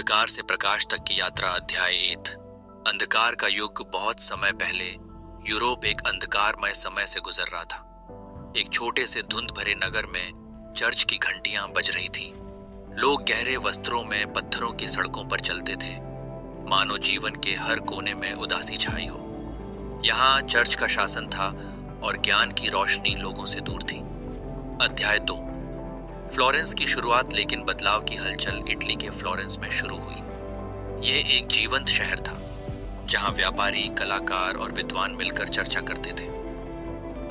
अंधकार से प्रकाश तक की यात्रा अध्याय 8। अंधकार का युग। बहुत समय पहले यूरोप एक अंधकारमय समय से गुजर रहा था। एक छोटे से धुंध भरे नगर में चर्च की घंटियां बज रही थीं। लोग गहरे वस्त्रों में पत्थरों की सड़कों पर चलते थे, मानो जीवन के हर कोने में उदासी छाई हो। यहाँ चर्च का शासन था और ज्ञान की रोशनी लोगों से दूर थी। अध्याय 2। फ्लोरेंस की शुरुआत। लेकिन बदलाव की हलचल इटली के फ्लोरेंस में शुरू हुई। यह एक जीवंत शहर था जहां व्यापारी, कलाकार और विद्वान मिलकर चर्चा करते थे।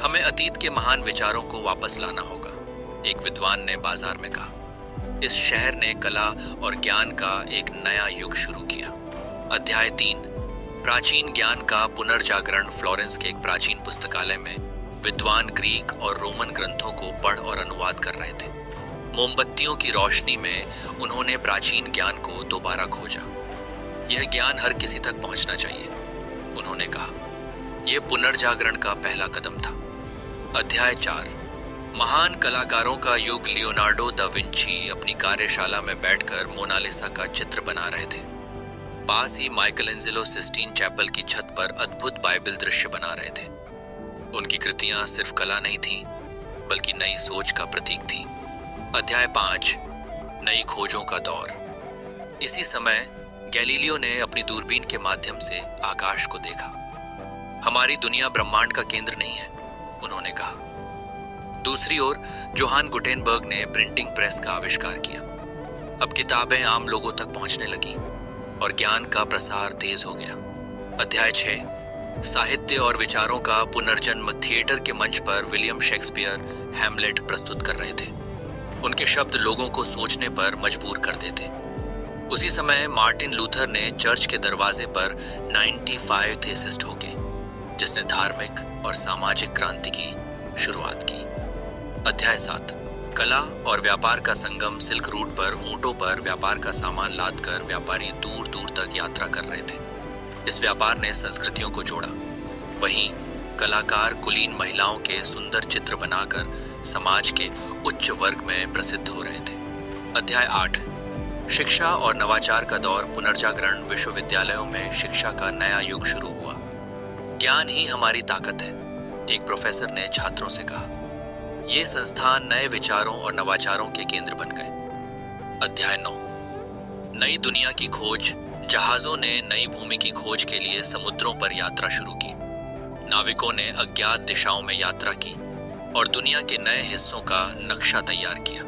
हमें अतीत के महान विचारों को वापस लाना होगा, एक विद्वान ने बाजार में कहा। इस शहर ने कला और ज्ञान का एक नया युग शुरू किया। अध्याय 3। प्राचीन ज्ञान का पुनर्जागरण। फ्लोरेंस के एक प्राचीन पुस्तकालय में विद्वान ग्रीक और रोमन ग्रंथों को पढ़ और अनुवाद कर रहे थे। मोमबत्तियों की रोशनी में उन्होंने प्राचीन ज्ञान को दोबारा खोजा। यह ज्ञान हर किसी तक पहुंचना चाहिए, उन्होंने कहा। यह पुनर्जागरण का पहला कदम था। अध्याय 4। महान कलाकारों का युग। लियोनार्डो दा विंची अपनी कार्यशाला में बैठकर मोनालिसा का चित्र बना रहे थे। पास ही माइकलएंजेलो सिस्टीन चैपल की छत पर अद्भुत बाइबल दृश्य बना रहे थे। उनकी कृतियां सिर्फ कला नहीं थीं, बल्कि नई सोच का प्रतीक थीं। अध्याय 5। नई खोजों का दौर। इसी समय गैलीलियो ने अपनी दूरबीन के माध्यम से आकाश को देखा। हमारी दुनिया ब्रह्मांड का केंद्र नहीं है, उन्होंने कहा। दूसरी ओर जोहान गुटेनबर्ग ने प्रिंटिंग प्रेस का आविष्कार किया। अब किताबें आम लोगों तक पहुंचने लगी और ज्ञान का प्रसार तेज हो गया। अध्याय 6। साहित्य और विचारों का पुनर्जन्म। थिएटर के मंच पर विलियम शेक्सपियर हैमलेट प्रस्तुत कर रहे थे। उनके शब्द लोगों को सोचने पर मजबूर करते थे। उसी समय मार्टिन लूथर ने चर्च के दरवाजे पर 95 थीसिस ठोके, जिसने धार्मिक और सामाजिक क्रांति की शुरुआत की। अध्याय 7। कला और व्यापार का संगम। सिल्क रूट पर ऊंटों पर व्यापार का सामान लादकर व्यापारी दूर दूर तक यात्रा कर रहे थे। इस व्यापार ने संस्कृतियों को जोड़ा। वहीं कलाकार कुलीन महिलाओं के सुंदर चित्र बनाकर समाज के उच्च वर्ग में प्रसिद्ध हो रहे थे। अध्याय 8। शिक्षा और नवाचार का दौर। पुनर्जागरण। विश्वविद्यालयों में शिक्षा का नया युग शुरू हुआ। ज्ञान ही हमारी ताकत है, एक प्रोफेसर ने छात्रों से कहा। ये संस्थान नए विचारों और नवाचारों के केंद्र बन गए। अध्याय 9। नई दुनिया की खोज। जहाजों ने नई भूमि की खोज के लिए समुद्रों पर यात्रा शुरू की। नाविकों ने अज्ञात दिशाओं में यात्रा की और दुनिया के नए हिस्सों का नक्शा तैयार किया।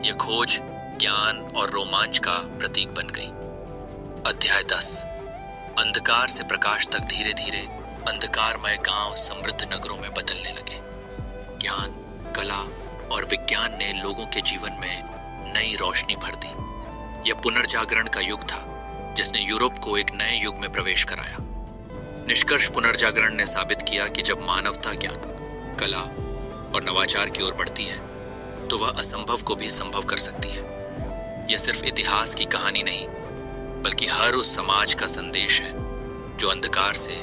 यह खोज ज्ञान और रोमांच का प्रतीक बन गई। अध्याय 10। अंधकार से प्रकाश तक। धीरे धीरे अंधकारमय गांव समृद्ध नगरों में बदलने लगे। ज्ञान, कला और विज्ञान ने लोगों के जीवन में नई रोशनी भर दी। यह पुनर्जागरण का युग था, जिसने यूरोप को एक नए युग में प्रवेश कराया। निष्कर्ष। पुनर्जागरण ने साबित किया कि जब मानवता ज्ञान, कला और नवाचार की ओर बढ़ती है, तो वह असंभव को भी संभव कर सकती है। यह सिर्फ इतिहास की कहानी नहीं, बल्कि हर उस समाज का संदेश है जो अंधकार से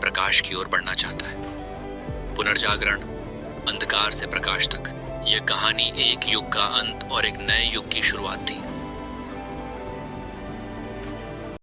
प्रकाश की ओर बढ़ना चाहता है। पुनर्जागरण, अंधकार से प्रकाश तक। यह कहानी एक युग का अंत और एक नए युग की शुरुआत थी।